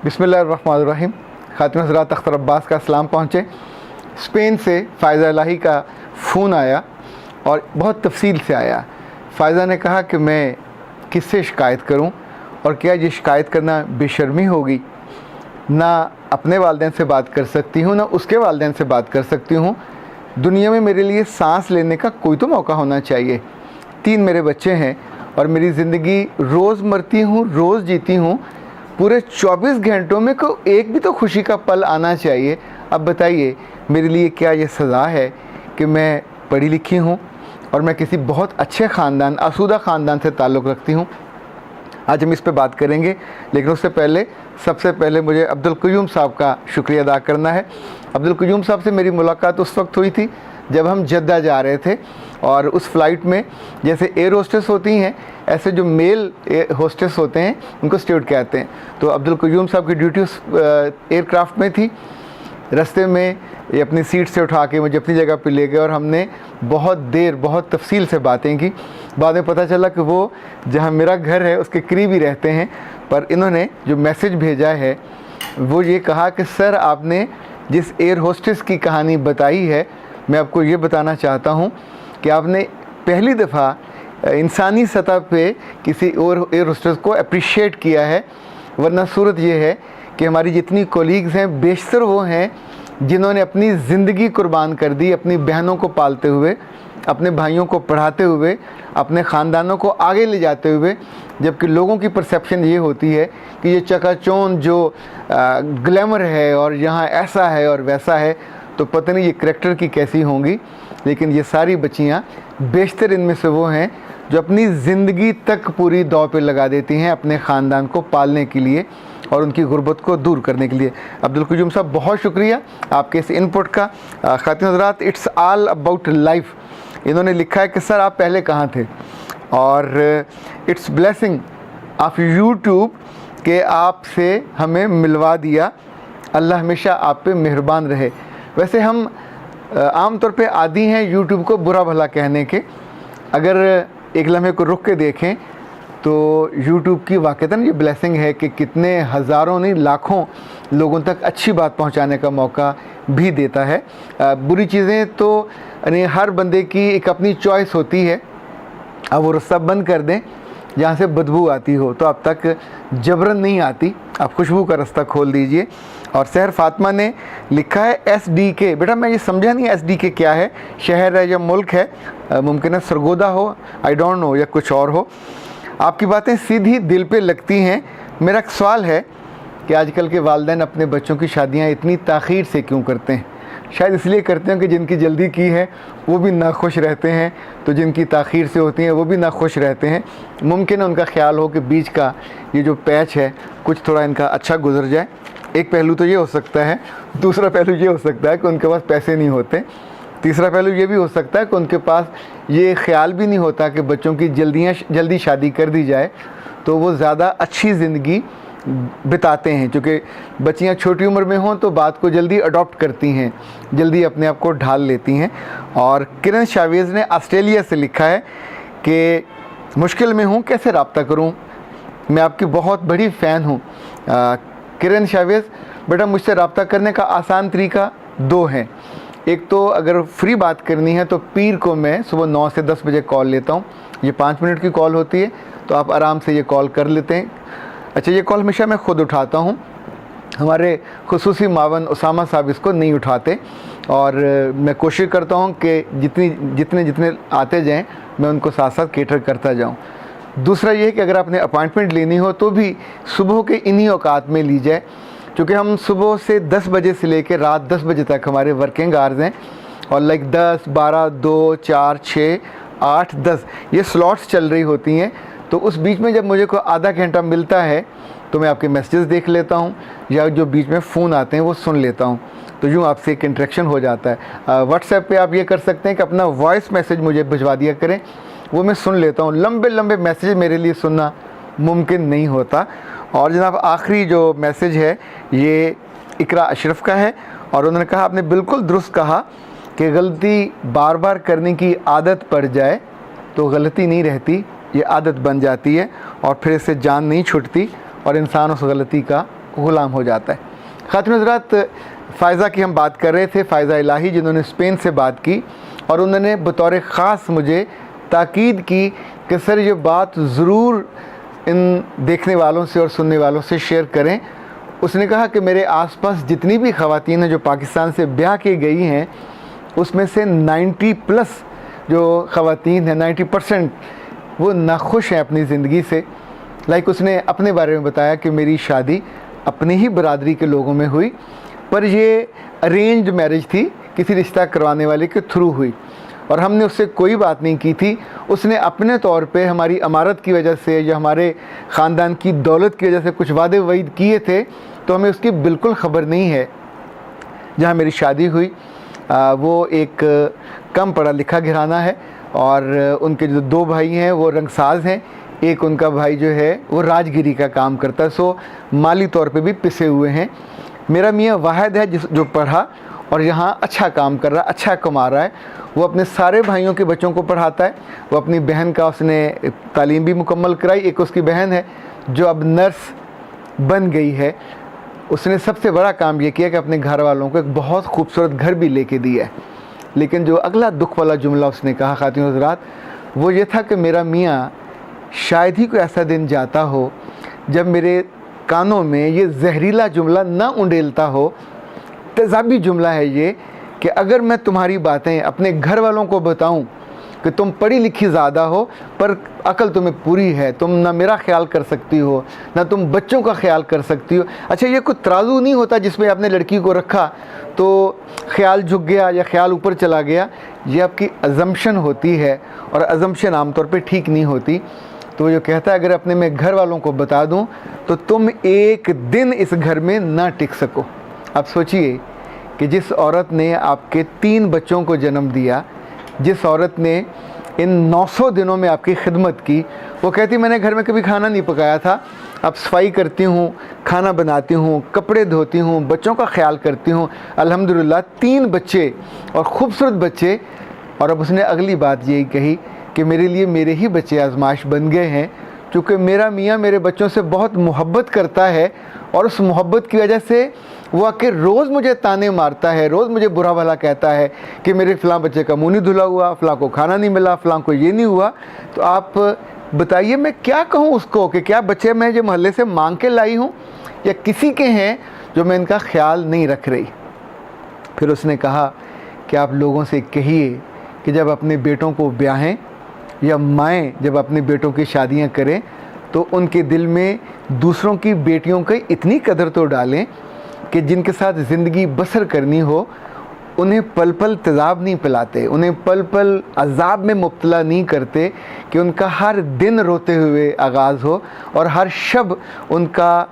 बिस्मिल्लाहिर्रहमानिर्रहीम। खातिन हज़रात अख्तर अब्बास का सलाम पहुँचे। स्पेन से फ़ायज़ा इलाही का फ़ोन आया और बहुत तफसील से आया। फ़ायज़ा ने कहा कि मैं किससे शिकायत करूं और क्या ये शिकायत करना बेशर्मी होगी। ना अपने वालिदैन से बात कर सकती हूं, ना उसके वालिदैन से बात कर सकती हूं। दुनिया में मेरे लिए सांस लेने का कोई तो मौका होना चाहिए। 3 मेरे बच्चे हैं और मेरी ज़िंदगी रोज़ मरती हूँ, रोज़ जीती हूँ। पूरे 24 घंटों में को एक भी तो खुशी का पल आना चाहिए। अब बताइए मेरे लिए क्या ये सज़ा है कि मैं पढ़ी लिखी हूँ और मैं किसी बहुत अच्छे ख़ानदान, आसूदा ख़ानदान से ताल्लुक़ रखती हूँ। आज हम इस पे बात करेंगे, लेकिन उससे पहले सबसे पहले मुझे अब्दुल क़य्यूम साहब का शुक्रिया अदा करना है। अब्दुल क़य्यूम साहब से मेरी मुलाकात उस वक्त हुई थी जब हम जद्दा जा रहे थे और उस फ़्लाइट में जैसे एयर होस्टेस होती हैं, ऐसे जो मेल होस्टेस होते हैं उनको स्टूवर्ड कहते हैं। तो अब्दुल क़य्यूम साहब की ड्यूटी उस एयरक्राफ्ट में थी। रास्ते में ये अपनी सीट से उठा के मुझे अपनी जगह पे ले गए और हमने बहुत देर बहुत तफसील से बातें की। बाद में पता चला कि वो जहाँ मेरा घर है उसके करीब ही रहते हैं, पर इन्होंने जो मैसेज भेजा है वो ये कहा कि सर आपने जिस एयर होस्टेस की कहानी बताई है, मैं आपको ये बताना चाहता हूँ कि आपने पहली दफ़ा इंसानी सतह पे किसी और एयर होस्टेस को अप्रिशिएट किया है। वरना सूरत ये है कि हमारी जितनी कोलीग्स हैं बेशतर वो हैं जिन्होंने अपनी ज़िंदगी कुर्बान कर दी, अपनी बहनों को पालते हुए, अपने भाइयों को पढ़ाते हुए, अपने ख़ानदानों को आगे ले जाते हुए। जबकि लोगों की परसेप्शन ये होती है कि ये चकाचौंध जो ग्लैमर है और यहाँ ऐसा है और वैसा है, तो पता नहीं ये करैक्टर की कैसी होंगी। लेकिन ये सारी बच्चियाँ बेशतर इनमें से वो हैं जो अपनी ज़िंदगी तक पूरी दाव पे लगा देती हैं अपने ख़ानदान को पालने के लिए और उनकी गुर्बत को दूर करने के लिए। अब्दुल क़य्यूम साहब बहुत शुक्रिया आपके इस इनपुट का। ख़ातिन हज़रात, इट्स ऑल अबाउट लाइफ। इन्होंने लिखा है कि सर आप पहले कहाँ थे, और इट्स ब्लेसिंग ऑफ यूट्यूब के आपसे हमें मिलवा दिया। अल्लाह हमेशा आप पे मेहरबान रहे। वैसे हम आम तौर पे आदी हैं यूट्यूब को बुरा भला कहने के। अगर एक लम्हे को रुक के देखें तो यूट्यूब की वाक़तन ये ब्लेसिंग है कि कितने हज़ारों नहीं लाखों लोगों तक अच्छी बात पहुंचाने का मौका भी देता है। बुरी चीज़ें तो यानी हर बंदे की एक अपनी चॉइस होती है। अब वो रास्ता बंद कर दें जहाँ से बदबू आती हो, तो अब तक जबरन नहीं आती, आप खुशबू का रास्ता खोल दीजिए। और सहर फातिमा ने लिखा है SDK। बेटा मैं ये समझा नहीं SDK क्या है, शहर है या मुल्क है, मुमकिन है सरगोदा हो, आई डोंट नो, या कुछ और हो। आपकी बातें सीधी दिल पे लगती हैं। मेरा एक सवाल है कि आजकल के वालिदैन अपने बच्चों की शादियां इतनी ताख़ीर से क्यों करते हैं? शायद इसलिए करते हैं कि जिनकी जल्दी की है वो भी नाखुश रहते हैं, तो जिनकी ताख़ीर से होती हैं वो भी नाखुश रहते हैं। मुमकिन है उनका ख्याल हो कि बीच का ये जो पैच है कुछ थोड़ा इनका अच्छा गुजर जाए। एक पहलू तो ये हो सकता है। दूसरा पहलू ये हो सकता है कि उनके पास पैसे नहीं होते। तीसरा पहलू ये भी हो सकता है कि उनके पास ये ख्याल भी नहीं होता कि बच्चों की जल्दी शादी कर दी जाए तो वो ज़्यादा अच्छी ज़िंदगी बिताते हैं। क्योंकि बच्चियां छोटी उम्र में हों तो बात को जल्दी अडॉप्ट करती हैं, जल्दी अपने आप को ढाल लेती हैं। और किरण शावेज़ ने ऑस्ट्रेलिया से लिखा है कि मुश्किल में हूँ, कैसे रब्ता करूँ? मैं आपकी बहुत बड़ी फ़ैन हूँ। किरण शावेज़, बेटा मुझसे रब्ता करने का आसान तरीका 2 हैं। एक तो अगर फ्री बात करनी है तो पीर को मैं सुबह 9 से 10 बजे कॉल लेता हूँ। ये 5 मिनट की कॉल होती है, तो आप आराम से ये कॉल कर लेते हैं। अच्छा, ये कॉल हमेशा मैं ख़ुद उठाता हूँ, हमारे खुसूसी मावन उसामा साहब इसको नहीं उठाते। और मैं कोशिश करता हूँ कि जितने आते जाएँ मैं उनको साथ साथ केटर करता जाऊँ। दूसरा ये है कि अगर आपने अपॉइंटमेंट लेनी हो तो भी सुबह के इन्हीं औकात में ली जाए, क्योंकि हम सुबह से 10 बजे से लेकर रात 10 बजे तक हमारे वर्किंग आवर्स हैं। और लाइक 10, 12, 2, 4, 6, 8, 10 ये स्लॉट्स चल रही होती हैं। तो उस बीच में जब मुझे कोई आधा घंटा मिलता है तो मैं आपके मैसेजेस देख लेता हूँ या जो बीच में फ़ोन आते हैं वो सुन लेता हूँ। तो यूँ आपसे एक इंटरेक्शन हो जाता है। व्हाट्सएप पे आप ये कर सकते हैं कि अपना वॉइस मैसेज मुझे भिजवा दिया करें, वो मैं सुन लेता हूँ। लंबे लंबे मैसेज मेरे लिए सुनना मुमकिन नहीं होता। और जनाब आखिरी जो मैसेज है ये इकरा अशरफ का है, और उन्होंने कहा आपने बिल्कुल दुरुस्त कहा कि गलती बार बार करने की आदत पड़ जाए तो गलती नहीं रहती, ये आदत बन जाती है और फिर इससे जान नहीं छूटती और इंसान उस गलती का ग़ुलाम हो जाता है। ख़ातिन हज़रात, फ़ायज़ा की हम बात कर रहे थे, फ़ायज़ा इलाही, जिन्होंने स्पेन से बात की और उन्होंने बतौर ख़ास मुझे ताकीद की कि सर ये बात ज़रूर इन देखने वालों से और सुनने वालों से शेयर करें। उसने कहा कि मेरे आसपास जितनी भी ख़वातीन हैं जो पाकिस्तान से ब्याह की गई हैं, उसमें से 90+ जो ख़वातीन हैं, 90% वो नाखुश हैं अपनी ज़िंदगी से। लाइक उसने अपने बारे में बताया कि मेरी शादी अपनी ही बरादरी के लोगों में हुई, पर ये अरेंज्ड मैरिज थी, किसी रिश्ता करवाने वाले के थ्रू हुई और हमने उससे कोई बात नहीं की थी। उसने अपने तौर पे हमारी अमारत की वजह से या हमारे ख़ानदान की दौलत की वजह से कुछ वादे वईद किए थे, तो हमें उसकी बिल्कुल ख़बर नहीं है। जहाँ मेरी शादी हुई वो एक कम पढ़ा लिखा घराना है और उनके जो 2 भाई हैं वो रंगसाज हैं। एक उनका भाई जो है वो राजगिरी का काम करता है, सो माली तौर पे भी पिसे हुए हैं। मेरा मियाँ वाहिद है जो पढ़ा और यहाँ अच्छा काम कर रहा है, अच्छा कमा रहा है। वो अपने सारे भाइयों के बच्चों को पढ़ाता है। वो अपनी बहन का उसने तालीम भी मुकम्मल कराई। एक उसकी बहन है जो अब नर्स बन गई है। उसने सबसे बड़ा काम ये किया कि अपने घर वालों को एक बहुत खूबसूरत घर भी लेके दिया है। लेकिन जो अगला दुख वाला जुमला उसने कहा ख़ातिन हज़रात, वो ये था कि मेरा मियाँ शायद ही कोई ऐसा दिन जाता हो जब मेरे कानों में ये जहरीला जुमला ना उंडेलता हो। तेज़ाबी जुमला है ये कि अगर मैं तुम्हारी बातें अपने घर वालों को बताऊं कि तुम पढ़ी लिखी ज़्यादा हो पर अकल तुम्हें पूरी है, तुम ना मेरा ख्याल कर सकती हो ना तुम बच्चों का ख्याल कर सकती हो। अच्छा, ये कोई तराजू नहीं होता जिसमें आपने लड़की को रखा तो ख्याल झुक गया या ख्याल ऊपर चला गया। ये आपकी अजम्पशन होती है और अजम्पशन आमतौर पे ठीक नहीं होती। तो वो जो कहता है अगर अपने मैं घर वालों को बता दूं तो तुम एक दिन इस घर में ना टिक सको। आप सोचिए कि जिस औरत ने आपके 3 बच्चों को जन्म दिया, जिस औरत ने इन 900 दिनों में आपकी खिदमत की, वो कहती मैंने घर में कभी खाना नहीं पकाया था, अब सफाई करती हूँ, खाना बनाती हूँ, कपड़े धोती हूँ, बच्चों का ख्याल करती हूँ। अल्हम्दुलिल्लाह 3 बच्चे और ख़ूबसूरत बच्चे। और अब उसने अगली बात यही कही कि मेरे लिए मेरे ही बच्चे आजमाइश बन गए हैं, क्योंकि मेरा मियाँ मेरे बच्चों से बहुत मोहब्बत करता है और उस मोहब्बत की वजह से वो आके रोज़ मुझे ताने मारता है, रोज़ मुझे बुरा भला कहता है कि मेरे फ़लाँ बच्चे का मुँह नहीं धुला हुआ, फ़लाँ को खाना नहीं मिला, फ़लाँ को ये नहीं हुआ। तो आप बताइए मैं क्या कहूँ उसको कि क्या बच्चे मैं जो मोहल्ले से मांग के लाई हूँ या किसी के हैं जो मैं इनका ख्याल नहीं रख रही। फिर उसने कहा कि आप लोगों से कहिए कि जब अपने बेटों को ब्याहें या माएँ जब अपने बेटों की शादियाँ करें तो उनके दिल में दूसरों की बेटियों की इतनी कदर तो डालें कि जिनके साथ ज़िंदगी बसर करनी हो उन्हें पल पल तेज़ाब नहीं पिलाते, उन्हें पल पल अज़ाब में मुब्तला नहीं करते, कि उनका हर दिन रोते हुए आगाज़ हो और हर शब उनका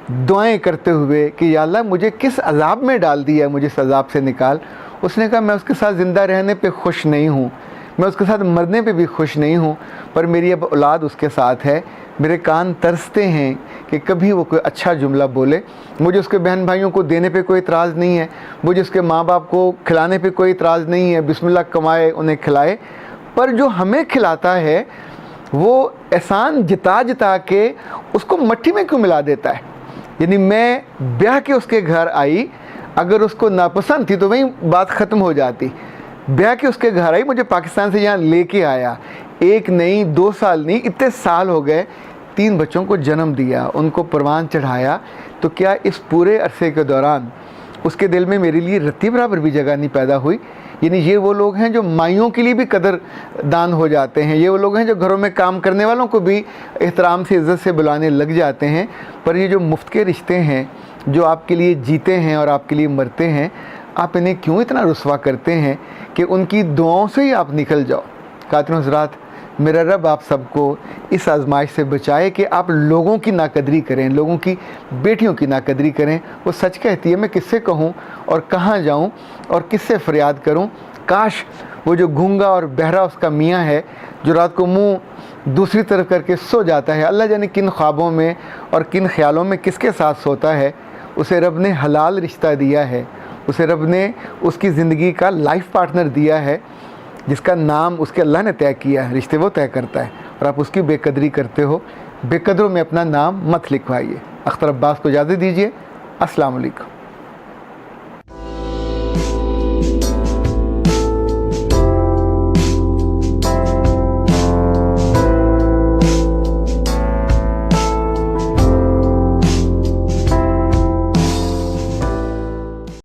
दुआएं करते हुए कि या अल्लाह मुझे किस अज़ाब में डाल दिया, मुझे इस अज़ाब से निकाल। उसने कहा मैं उसके साथ ज़िंदा रहने पे खुश नहीं हूँ, मैं उसके साथ मरने पे भी खुश नहीं हूँ, पर मेरी अब औलाद उसके साथ है। मेरे कान तरसते हैं कि कभी वो कोई अच्छा जुमला बोले। मुझे उसके बहन भाइयों को देने पे कोई इतराज़ नहीं है, मुझे उसके माँ बाप को खिलाने पे कोई इतराज़ नहीं है, बिस्मिल्लाह कमाए उन्हें खिलाए। पर जो हमें खिलाता है वो एहसान जिता जिता के उसको मट्टी में क्यों मिला देता है। यानी मैं ब्याह के उसके घर आई, अगर उसको नापसंद थी तो वहीं बात ख़त्म हो जाती। ब्याह के उसके घर आई, मुझे पाकिस्तान से यहाँ लेके आया, 1 नहीं 2 साल नहीं, इतने साल हो गए, 3 बच्चों को जन्म दिया, उनको परवान चढ़ाया। तो क्या इस पूरे अरसे के दौरान उसके दिल में मेरे लिए रत्ती बराबर भी जगह नहीं पैदा हुई। यानी ये वो लोग हैं जो माइयों के लिए भी कदरदान हो जाते हैं, ये वो लोग हैं जो घरों में काम करने वालों को भी एहतराम से इज़्ज़त से बुलाने लग जाते हैं। पर ये जो मुफ्त के रिश्ते हैं जो आपके लिए जीते हैं और आपके लिए मरते हैं, आप इन्हें क्यों इतना रुस्वा करते हैं कि उनकी दुआओं से ही आप निकल जाओ। खातिन हज़रात, मेरा रब आप सबको इस आजमाइश से बचाए कि आप लोगों की नाकदरी करें, लोगों की बेटियों की नाकदरी करें। वो सच कहती है, मैं किससे कहूँ और कहाँ जाऊँ और किससे फरियाद करूँ। काश वो जो गूंगा और बहरा उसका मियाँ है जो रात को मुंह दूसरी तरफ करके सो जाता है, अल्लाह जाने किन ख्वाबों में और किन ख्यालों में किसके साथ सोता है, उसे रब ने हलाल रिश्ता दिया है, उसे रब ने उसकी ज़िंदगी का लाइफ पार्टनर दिया है जिसका नाम उसके अल्लाह ने तय किया है। रिश्ते वो तय करता है। और आप उसकी बेकदरी करते हो। बेकदरों में अपना नाम मत लिखवाइए। अख्तर अब्बास को इजाज़त दीजिए। अस्सलाम वालेकुम।